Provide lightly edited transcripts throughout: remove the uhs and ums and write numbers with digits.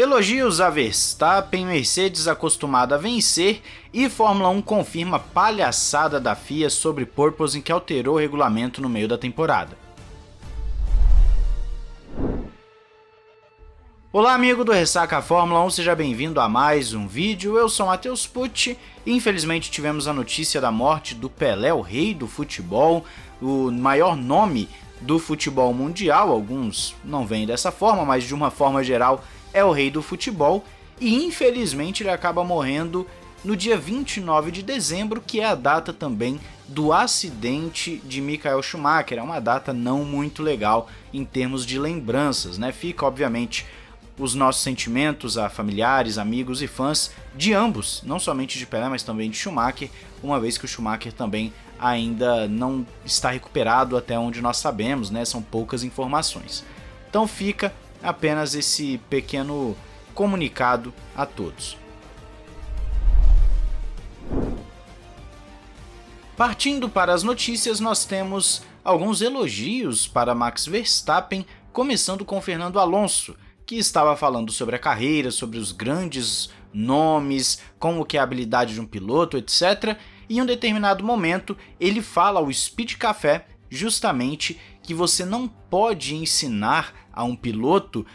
Elogios a Verstappen, Mercedes acostumada a vencer e Fórmula 1 confirma palhaçada da FIA sobre porpoising que alterou o regulamento no meio da temporada. Olá amigo do Ressaca Fórmula 1, seja bem-vindo a mais um vídeo, eu sou Matheus Pucci e infelizmente tivemos a notícia da morte do Pelé, o rei do futebol, o maior nome do futebol mundial, alguns não veem dessa forma, mas de uma forma geral é o rei do futebol, e infelizmente ele acaba morrendo no dia 29 de dezembro, que é a data também do acidente de Michael Schumacher. É uma data não muito legal em termos de lembranças, né? Fica, obviamente, os nossos sentimentos a familiares, amigos e fãs de ambos, não somente de Pelé, mas também de Schumacher, uma vez que o Schumacher também ainda não está recuperado até onde nós sabemos, né? São poucas informações. Então fica apenas esse pequeno comunicado a todos. Partindo para as notícias, nós temos alguns elogios para Max Verstappen, começando com Fernando Alonso, que estava falando sobre a carreira, sobre os grandes nomes, como que é a habilidade de um piloto, etc. E em um determinado momento ele fala ao Speed Café justamente que você não pode ensinar a um piloto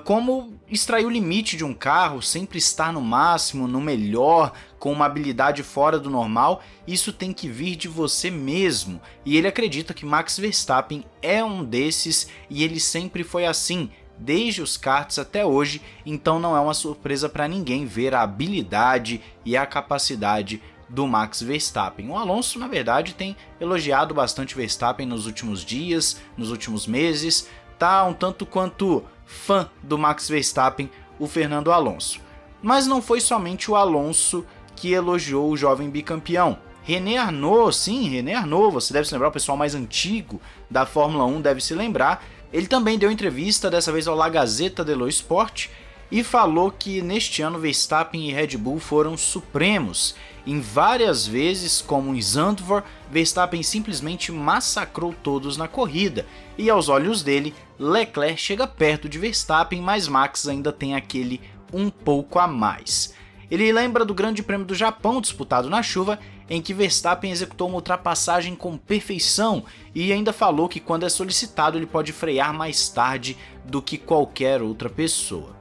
como extrair o limite de um carro, sempre estar no máximo, no melhor, com uma habilidade fora do normal. Isso tem que vir de você mesmo. E ele acredita que Max Verstappen é um desses e ele sempre foi assim, desde os karts até hoje, então não é uma surpresa para ninguém ver a habilidade e a capacidade do Max Verstappen. O Alonso, na verdade, tem elogiado bastante Verstappen nos últimos dias, nos últimos meses, tá um tanto quanto fã do Max Verstappen, o Fernando Alonso. Mas não foi somente o Alonso que elogiou o jovem bicampeão. René Arnoux, sim, René Arnoux, você deve se lembrar, o pessoal mais antigo da Fórmula 1 deve se lembrar. Ele também deu entrevista, dessa vez ao La Gazzetta dello Sport, e falou que neste ano Verstappen e Red Bull foram supremos. Em várias vezes, como em Zandvoort, Verstappen simplesmente massacrou todos na corrida, e aos olhos dele, Leclerc chega perto de Verstappen, mas Max ainda tem aquele um pouco a mais. Ele lembra do Grande Prêmio do Japão, disputado na chuva, em que Verstappen executou uma ultrapassagem com perfeição e ainda falou que quando é solicitado ele pode frear mais tarde do que qualquer outra pessoa.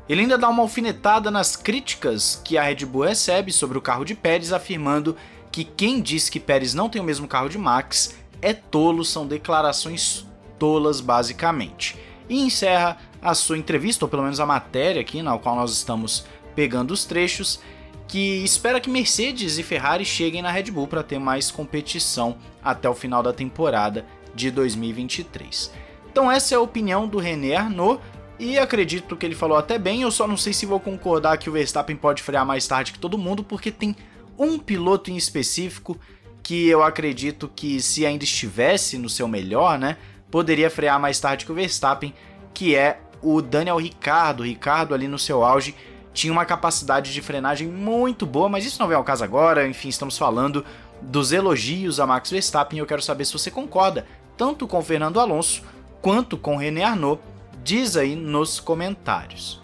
Ele ainda dá uma alfinetada nas críticas que a Red Bull recebe sobre o carro de Pérez, afirmando que quem diz que Pérez não tem o mesmo carro de Max é tolo, são declarações tolas basicamente. E encerra a sua entrevista, ou pelo menos a matéria aqui na qual nós estamos pegando os trechos, que espera que Mercedes e Ferrari cheguem na Red Bull para ter mais competição até o final da temporada de 2023. Então essa é a opinião do René Arnoux, e acredito que ele falou até bem. Eu só não sei se vou concordar que o Verstappen pode frear mais tarde que todo mundo, porque tem um piloto em específico que eu acredito que, se ainda estivesse no seu melhor, né, poderia frear mais tarde que o Verstappen, que é o Daniel Ricciardo. O Ricciardo ali no seu auge tinha uma capacidade de frenagem muito boa, mas isso não vem ao caso agora. Enfim, estamos falando dos elogios a Max Verstappen e eu quero saber se você concorda tanto com o Fernando Alonso quanto com o René Arnoux. Diz aí nos comentários.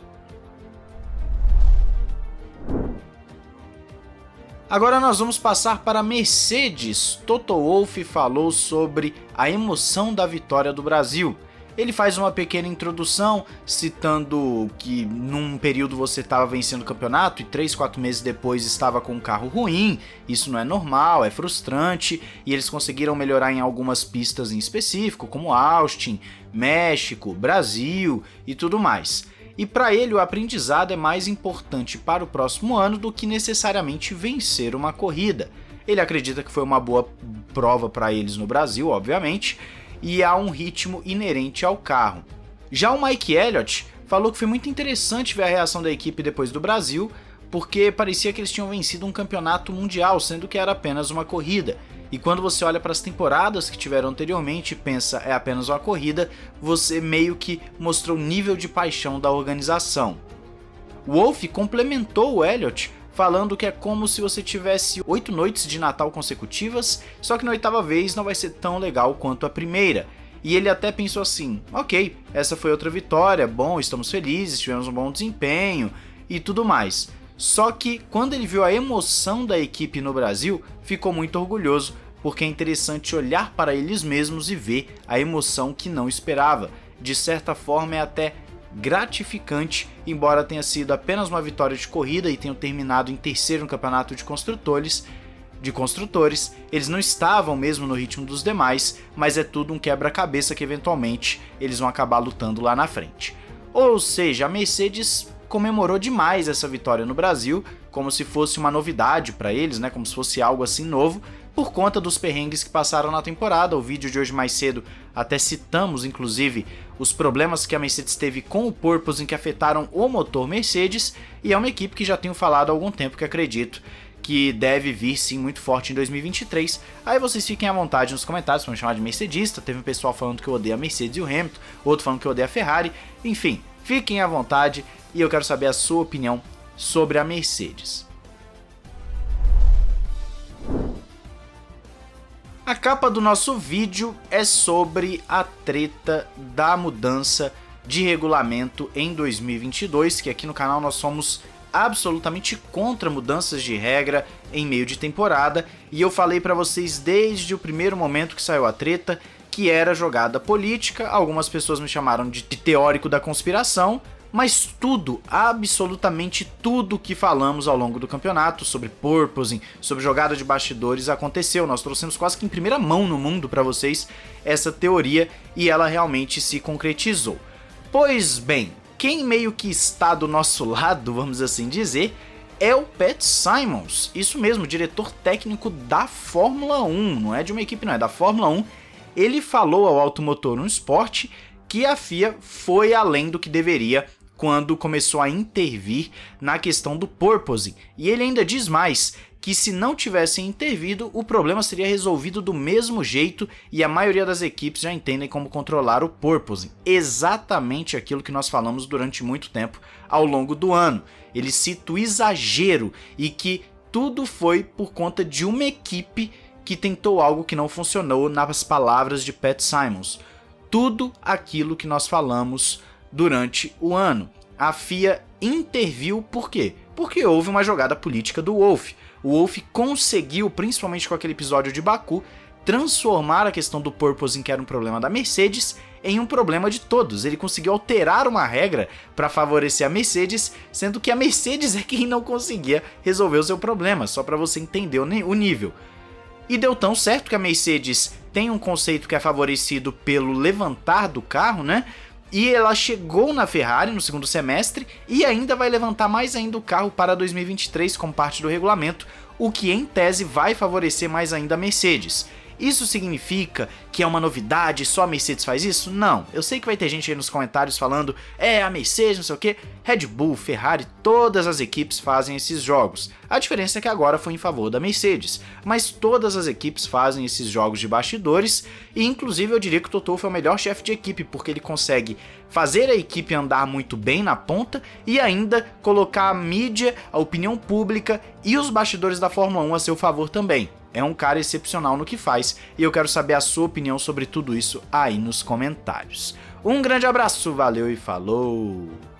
Agora nós vamos passar para Mercedes. Toto Wolff falou sobre a emoção da vitória do Brasil. Ele faz uma pequena introdução, citando que num período você estava vencendo o campeonato e 3, 4 meses depois estava com um carro ruim. Isso não é normal, é frustrante, e eles conseguiram melhorar em algumas pistas em específico, como Austin, México, Brasil e tudo mais. E para ele o aprendizado é mais importante para o próximo ano do que necessariamente vencer uma corrida. Ele acredita que foi uma boa prova para eles no Brasil, obviamente, e há um ritmo inerente ao carro. Já o Mike Elliott falou que foi muito interessante ver a reação da equipe depois do Brasil, porque parecia que eles tinham vencido um campeonato mundial, sendo que era apenas uma corrida. E quando você olha para as temporadas que tiveram anteriormente e pensa é apenas uma corrida, você meio que mostrou o nível de paixão da organização. Wolff complementou o Elliott, falando que é como se você tivesse 8 noites de Natal consecutivas, só que na 8ª vez não vai ser tão legal quanto a primeira. e ele até pensou assim, ok, essa foi outra vitória, bom, estamos felizes, tivemos um bom desempenho e tudo mais. Só que quando ele viu a emoção da equipe no Brasil, ficou muito orgulhoso, porque é interessante olhar para eles mesmos e ver a emoção que não esperava. De certa forma é até gratificante, embora tenha sido apenas uma vitória de corrida e tenham terminado em terceiro no campeonato de construtores, eles não estavam mesmo no ritmo dos demais, mas é tudo um quebra-cabeça que eventualmente eles vão acabar lutando lá na frente. Ou seja, a Mercedes comemorou demais essa vitória no Brasil, como se fosse uma novidade para eles, né? Como se fosse algo assim novo, por conta dos perrengues que passaram na temporada. O vídeo de hoje mais cedo até citamos, inclusive, os problemas que a Mercedes teve com o porpoising que afetaram o motor Mercedes, e é uma equipe que já tenho falado há algum tempo que acredito que deve vir sim muito forte em 2023. Aí vocês fiquem à vontade nos comentários para me chamar de mercedista. Teve um pessoal falando que eu odeio a Mercedes e o Hamilton, outro falando que eu odeio a Ferrari, enfim, fiquem à vontade e eu quero saber a sua opinião sobre a Mercedes. A capa do nosso vídeo é sobre a treta da mudança de regulamento em 2022, que aqui no canal nós somos absolutamente contra mudanças de regra em meio de temporada, e eu falei para vocês desde o primeiro momento que saiu a treta que era jogada política. Algumas pessoas me chamaram de teórico da conspiração, mas tudo, absolutamente tudo que falamos ao longo do campeonato sobre porpoising, sobre jogada de bastidores aconteceu. Nós trouxemos quase que em primeira mão no mundo para vocês essa teoria e ela realmente se concretizou. Pois bem, quem meio que está do nosso lado, vamos assim dizer, é o Pat Symonds. Isso mesmo, diretor técnico da Fórmula 1, não é de uma equipe não, é da Fórmula 1. Ele falou ao Automotor no Esporte que a FIA foi além do que deveria quando começou a intervir na questão do porpoising. E ele ainda diz mais, que se não tivessem intervido, o problema seria resolvido do mesmo jeito e a maioria das equipes já entendem como controlar o porpoising. Exatamente aquilo que nós falamos durante muito tempo ao longo do ano. Ele cita o exagero e que tudo foi por conta de uma equipe que tentou algo que não funcionou, nas palavras de Pat Symonds. Tudo aquilo que nós falamos durante o ano. A FIA interviu por quê? Porque houve uma jogada política do Wolff. O Wolff conseguiu, principalmente com aquele episódio de Baku, transformar a questão do porpoising, que era um problema da Mercedes, em um problema de todos. Ele conseguiu alterar uma regra para favorecer a Mercedes, sendo que a Mercedes é quem não conseguia resolver o seu problema, só para você entender o nível. E deu tão certo que a Mercedes tem um conceito que é favorecido pelo levantar do carro, né? E ela chegou na Ferrari no segundo semestre e ainda vai levantar mais ainda o carro para 2023 como parte do regulamento, o que em tese vai favorecer mais ainda a Mercedes. Isso significa que é uma novidade, só a Mercedes faz isso? Não. Eu sei que vai ter gente aí nos comentários falando a Mercedes, não sei o que. Red Bull, Ferrari, todas as equipes fazem esses jogos. A diferença é que agora foi em favor da Mercedes, mas todas as equipes fazem esses jogos de bastidores e inclusive eu diria que o Toto Wolff é o melhor chefe de equipe, porque ele consegue fazer a equipe andar muito bem na ponta e ainda colocar a mídia, a opinião pública e os bastidores da Fórmula 1 a seu favor também. É um cara excepcional no que faz e eu quero saber a sua opinião sobre tudo isso aí nos comentários. Um grande abraço, valeu e falou!